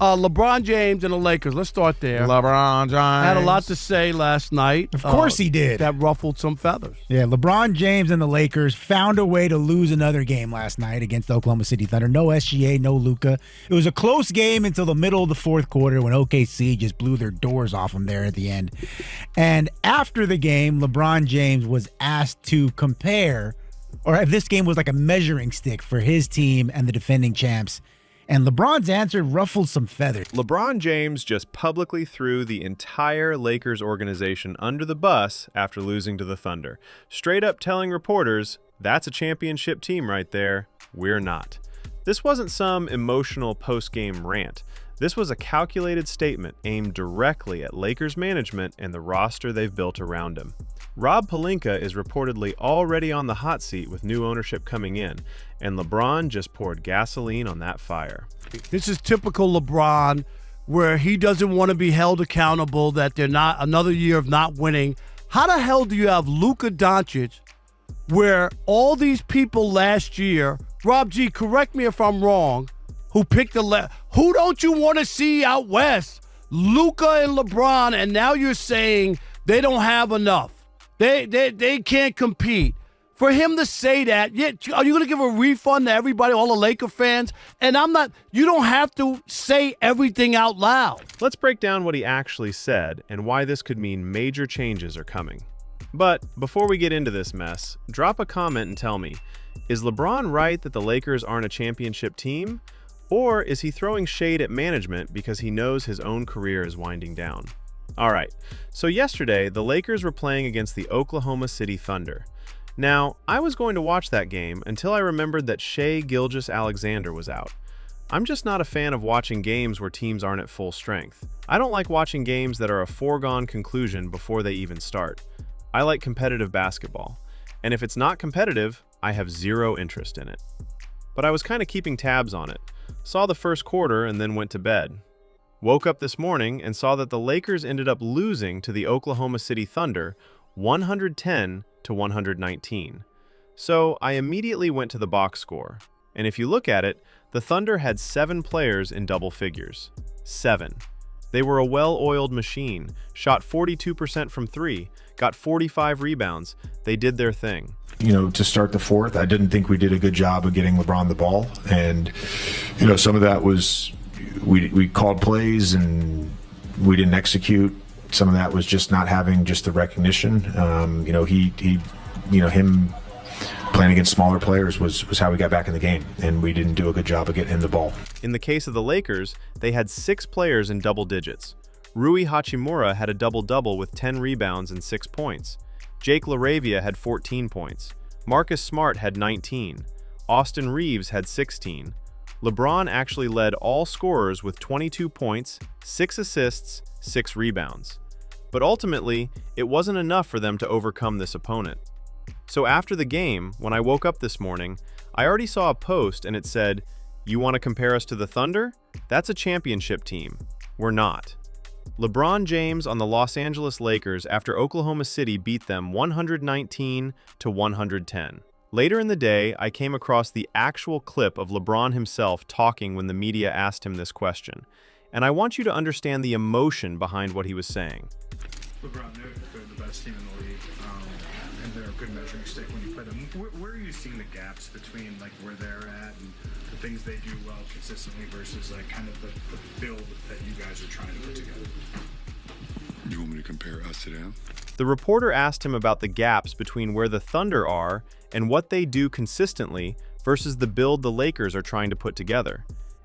LeBron James and the Lakers. Let's start there. LeBron James had a lot to say last night. Of course he did. That ruffled some feathers. Yeah, LeBron James and the Lakers found a way to lose another game last night against the Oklahoma City Thunder. No SGA, no Luka. It was a close game until the middle of the fourth quarter when OKC just blew their doors off them there at the end. And after the game, LeBron James was asked to compare, or if this game was like a measuring stick for his team and the defending champs. And LeBron's answer ruffled some feathers. LeBron James just publicly threw the entire Lakers organization under the bus after losing to the Thunder, straight up telling reporters, that's a championship team right there, we're not. This wasn't some emotional post-game rant. This was a calculated statement aimed directly at Lakers management and the roster they've built around him. Rob Pelinka is reportedly already on the hot seat with new ownership coming in, and LeBron just poured gasoline on that fire. This is typical LeBron, where he doesn't want to be held accountable that they're not another year of not winning. How the hell do you have Luka Doncic, where all these people last year, Rob G, correct me if I'm wrong, who picked who don't you want to see out west? Luka and LeBron, and now you're saying they don't have enough. They can't compete. For him to say that, yeah, are you going to give a refund to everybody, all the Laker fans? And you don't have to say everything out loud. Let's break down what he actually said and why this could mean major changes are coming. But before we get into this mess, drop a comment and tell me, is LeBron right that the Lakers aren't a championship team? Or is he throwing shade at management because he knows his own career is winding down? All right, so yesterday, the Lakers were playing against the Oklahoma City Thunder. Now, I was going to watch that game until I remembered that Shai Gilgeous-Alexander was out. I'm just not a fan of watching games where teams aren't at full strength. I don't like watching games that are a foregone conclusion before they even start. I like competitive basketball, and if it's not competitive, I have zero interest in it. But I was kind of keeping tabs on it, saw the first quarter and then went to bed. Woke up this morning and saw that the Lakers ended up losing to the Oklahoma City Thunder 110 to 119. So I immediately went to the box score. And if you look at it, the Thunder had 7 players in double figures. 7. They were a well-oiled machine, shot 42% from 3, got 45 rebounds. They did their thing. You know, to start the fourth, I didn't think we did a good job of getting LeBron the ball. And, you know, some of that was we called plays and we didn't execute. Some of that was just not having just the recognition. You know, him playing against smaller players was how we got back in the game, and we didn't do a good job of getting him the ball. In the case of the Lakers, they had 6 players in double digits. Rui Hachimura had a double-double with 10 rebounds and 6 points. Jake LaRavia had 14 points. Marcus Smart had 19. Austin Reeves had 16. LeBron actually led all scorers with 22 points, 6 assists, 6 rebounds. But ultimately, it wasn't enough for them to overcome this opponent. So after the game, when I woke up this morning, I already saw a post and it said, "You want to compare us to the Thunder? That's a championship team. We're not." LeBron James on the Los Angeles Lakers after Oklahoma City beat them 119 to 110. Later in the day, I came across the actual clip of LeBron himself talking when the media asked him this question. And I want you to understand the emotion behind what he was saying. LeBron, they're the best team in the league, and they're a good measuring stick when you play them. Where are you seeing the gaps between like where they're at and the things they do well consistently versus like kind of the build that you guys are trying to put together? You want me to compare us to them? The reporter asked him about the gaps between where the Thunder are and what they do consistently versus the build the Lakers are trying to put together.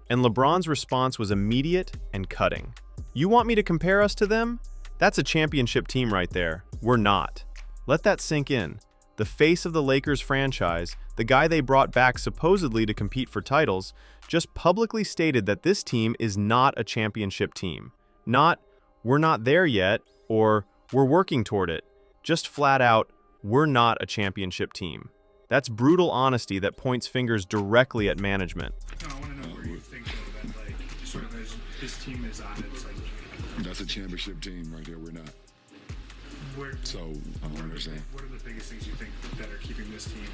And LeBron's response was immediate and cutting. "You want me to compare us to them? That's a championship team right there. We're not." Let that sink in. The face of the Lakers franchise, the guy they brought back supposedly to compete for titles, just publicly stated that this team is not a championship team. Not, "We're not there yet," or "We're working toward it." Just flat out, "We're not a championship team." That's brutal honesty that points fingers directly at management. No, I want to know where you think though, that like sort of as this team is on its like. That's a championship team right there. We're not. So I don't understand. What are the biggest things you think that are keeping this team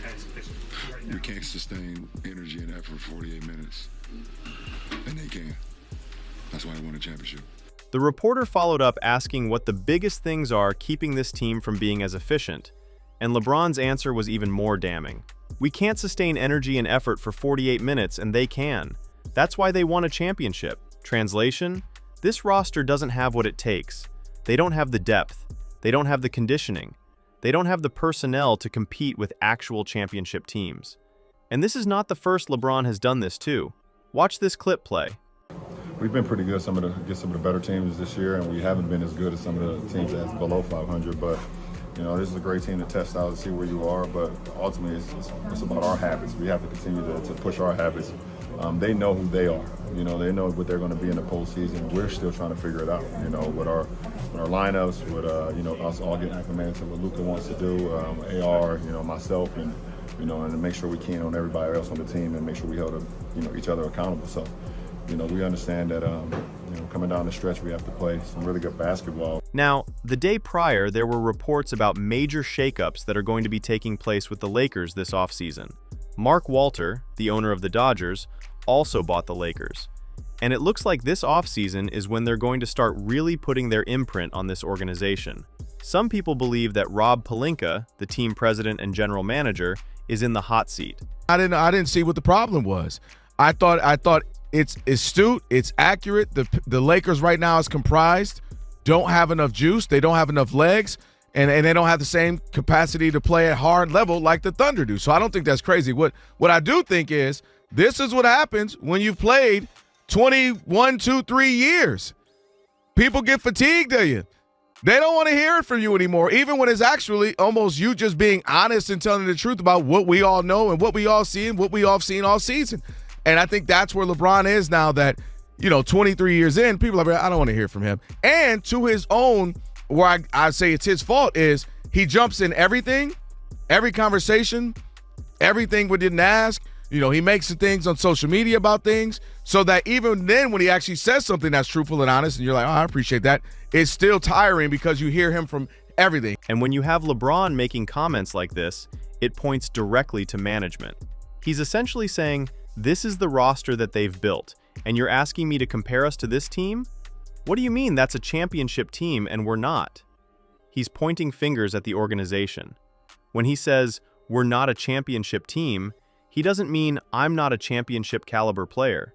as right now? We can't sustain energy and effort for 48 minutes, and they can. That's why I won a championship. The reporter followed up asking what the biggest things are keeping this team from being as efficient, and LeBron's answer was even more damning. We can't sustain energy and effort for 48 minutes, and they can. That's why they won a championship. Translation: this roster doesn't have what it takes. They don't have the depth. They don't have the conditioning. They don't have the personnel to compete with actual championship teams. And this is not the first LeBron has done this too. Watch this clip play. We've been pretty good against some of the better teams this year, and we haven't been as good as some of the teams that's below 500. But you know, this is a great team to test out and see where you are. But ultimately, it's about our habits. We have to continue to push our habits. They know who they are. You know, they know what they're going to be in the postseason. We're still trying to figure it out. You know, with our lineups, with you know, us all getting acclimated to what Luka wants to do, AR, you know, myself, and you know, and to make sure we keen on everybody else on the team and make sure we hold each other accountable. So, you know, we understand that you know, coming down the stretch, we have to play some really good basketball. Now, the day prior, there were reports about major shakeups that are going to be taking place with the Lakers this offseason. Mark Walter, the owner of the Dodgers, also bought the Lakers. And it looks like this offseason is when they're going to start really putting their imprint on this organization. Some people believe that Rob Pelinka, the team president and general manager, is in the hot seat. I didn't see what the problem was. I thought it's astute, it's accurate. The Lakers right now is comprised, don't have enough juice, they don't have enough legs, and they don't have the same capacity to play at hard level like the Thunder do. So I don't think that's crazy. What I do think is this is what happens when you've played 21, 2, 3 years. People get fatigued of you. They don't want to hear it from you anymore, even when it's actually almost you just being honest and telling the truth about what we all know and what we all see and what we all seen all season. And I think that's where LeBron is now that, you know, 23 years in, people are like, I don't want to hear from him. And to his own, where I say it's his fault, is he jumps in everything, every conversation, everything we didn't ask. You know, he makes the things on social media about things so that even then when he actually says something that's truthful and honest and you're like, oh, I appreciate that, it's still tiring because you hear him from everything. And when you have LeBron making comments like this, it points directly to management. He's essentially saying, this is the roster that they've built, and you're asking me to compare us to this team? What do you mean that's a championship team and we're not? He's pointing fingers at the organization. When he says, we're not a championship team, he doesn't mean I'm not a championship caliber player.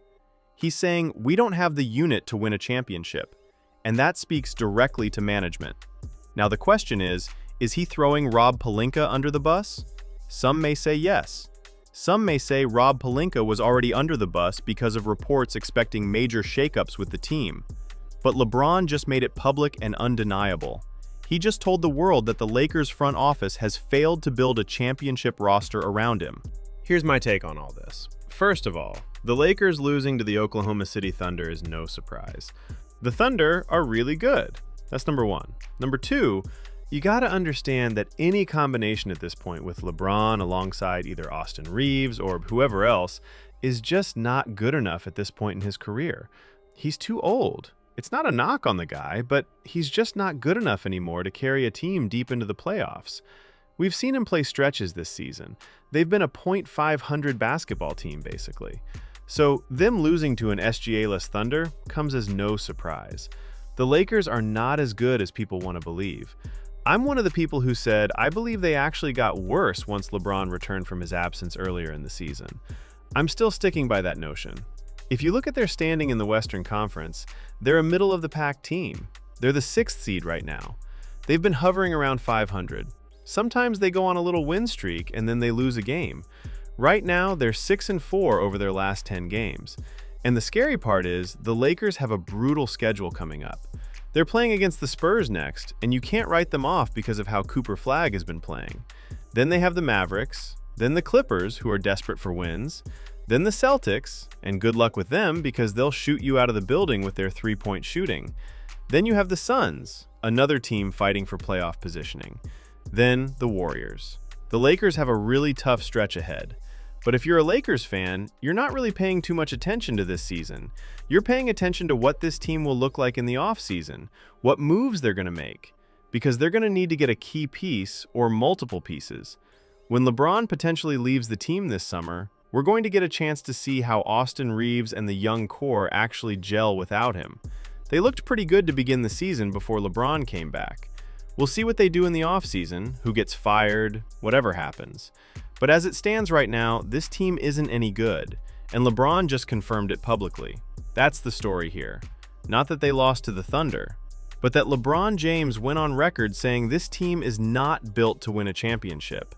He's saying we don't have the unit to win a championship, and that speaks directly to management. Now the question is he throwing Rob Pelinka under the bus? Some may say yes. Some may say Rob Pelinka was already under the bus because of reports expecting major shakeups with the team. But LeBron just made it public and undeniable. He just told the world that the Lakers front office has failed to build a championship roster around him. Here's my take on all this. First of all, the Lakers losing to the Oklahoma City Thunder is no surprise. The Thunder are really good. That's number one. Number two, you gotta understand that any combination at this point with LeBron alongside either Austin Reeves or whoever else is just not good enough at this point in his career. He's too old. It's not a knock on the guy, but he's just not good enough anymore to carry a team deep into the playoffs. We've seen him play stretches this season. They've been a .500 basketball team, basically. So them losing to an SGA-less Thunder comes as no surprise. The Lakers are not as good as people want to believe. I'm one of the people who said I believe they actually got worse once LeBron returned from his absence earlier in the season. I'm still sticking by that notion. If you look at their standing in the Western Conference, they're a middle-of-the-pack team. They're the 6th seed right now. They've been hovering around 500. Sometimes they go on a little win streak and then they lose a game. Right now, they're 6-4 over their last 10 games. And the scary part is the Lakers have a brutal schedule coming up. They're playing against the Spurs next, and you can't write them off because of how Cooper Flagg has been playing. Then they have the Mavericks, then the Clippers, who are desperate for wins, then the Celtics, and good luck with them because they'll shoot you out of the building with their three-point shooting. Then you have the Suns, another team fighting for playoff positioning. Then the Warriors. The Lakers have a really tough stretch ahead. But if you're a Lakers fan, you're not really paying too much attention to this season. You're paying attention to what this team will look like in the offseason, what moves they're going to make, because they're going to need to get a key piece or multiple pieces. When LeBron potentially leaves the team this summer, we're We're going to get a chance to see how Austin Reeves and the young core actually gel without him. They looked pretty good to begin the season before LeBron came back. We'll see what they do in the offseason, who gets fired, whatever happens. But as it stands right now, this team isn't any good, and LeBron just confirmed it publicly. That's the story here. Not that they lost to the Thunder, but that LeBron James went on record saying this team is not built to win a championship.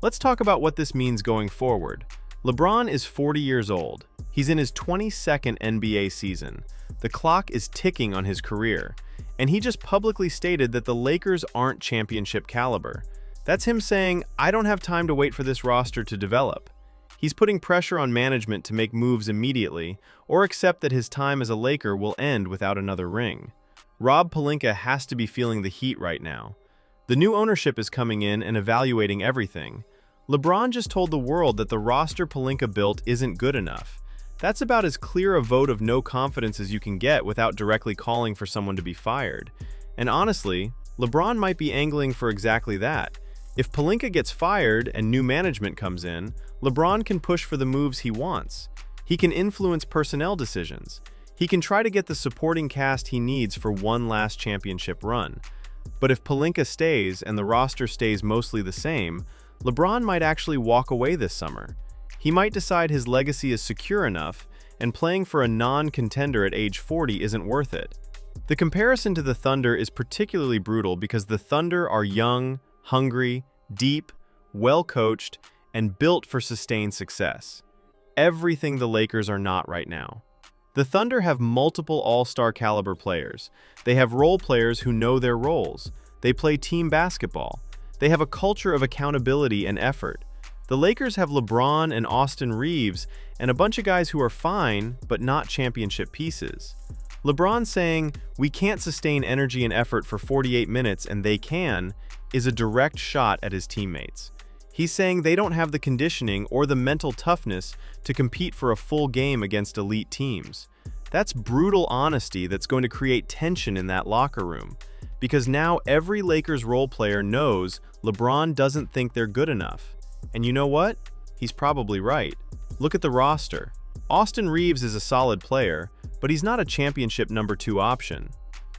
Let's talk about what this means going forward. LeBron is 40 years old. He's in his 22nd NBA season. The clock is ticking on his career, and he just publicly stated that the Lakers aren't championship caliber. That's him saying, I don't have time to wait for this roster to develop. He's putting pressure on management to make moves immediately, or accept that his time as a Laker will end without another ring. Rob Pelinka has to be feeling the heat right now. The new ownership is coming in and evaluating everything. LeBron just told the world that the roster Pelinka built isn't good enough. That's about as clear a vote of no confidence as you can get without directly calling for someone to be fired. And honestly, LeBron might be angling for exactly that. If Pelinka gets fired and new management comes in, LeBron can push for the moves he wants. He can influence personnel decisions. He can try to get the supporting cast he needs for one last championship run. But if Pelinka stays and the roster stays mostly the same, LeBron might actually walk away this summer. He might decide his legacy is secure enough, and playing for a non-contender at age 40 isn't worth it. The comparison to the Thunder is particularly brutal because the Thunder are young, hungry, deep, well-coached, and built for sustained success. Everything the Lakers are not right now. The Thunder have multiple all-star caliber players. They have role players who know their roles. They play team basketball. They have a culture of accountability and effort. The Lakers have LeBron and Austin Reeves and a bunch of guys who are fine, but not championship pieces. LeBron saying, we can't sustain energy and effort for 48 minutes and they can, is a direct shot at his teammates. He's saying they don't have the conditioning or the mental toughness to compete for a full game against elite teams. That's brutal honesty that's going to create tension in that locker room, because now every Lakers role player knows LeBron doesn't think they're good enough. And you know what? He's probably right. Look at the roster. Austin Reeves is a solid player, but he's not a championship number 2 option.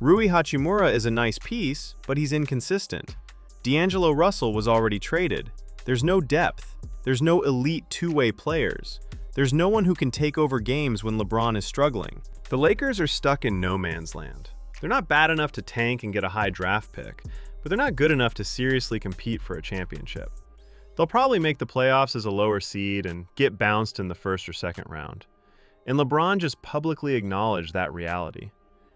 Rui Hachimura is a nice piece, but he's inconsistent. D'Angelo Russell was already traded. There's no depth. There's no elite two-way players. There's no one who can take over games when LeBron is struggling. The Lakers are stuck in no man's land. They're not bad enough to tank and get a high draft pick, but they're not good enough to seriously compete for a championship. They'll probably make the playoffs as a lower seed and get bounced in the first or second round. And LeBron just publicly acknowledged that reality.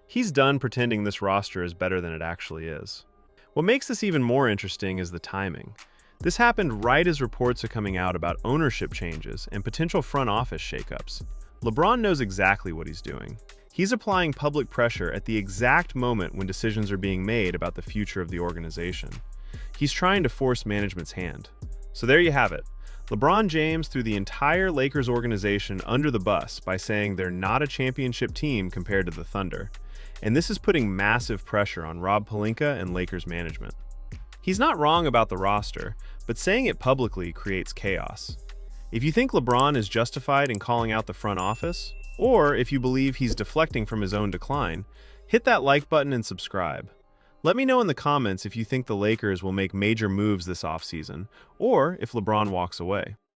He's done pretending this roster is better than it actually is. What makes this even more interesting is the timing. This happened right as reports are coming out about ownership changes and potential front office shakeups. LeBron knows exactly what he's doing. He's applying public pressure at the exact moment when decisions are being made about the future of the organization. He's trying to force management's hand. So there you have it. LeBron James threw the entire Lakers organization under the bus by saying they're not a championship team compared to the Thunder. And this is putting massive pressure on Rob Pelinka and Lakers management. He's not wrong about the roster, but saying it publicly creates chaos. If you think LeBron is justified in calling out the front office, or if you believe he's deflecting from his own decline, hit that like button and subscribe. Let me know in the comments if you think the Lakers will make major moves this offseason, or if LeBron walks away.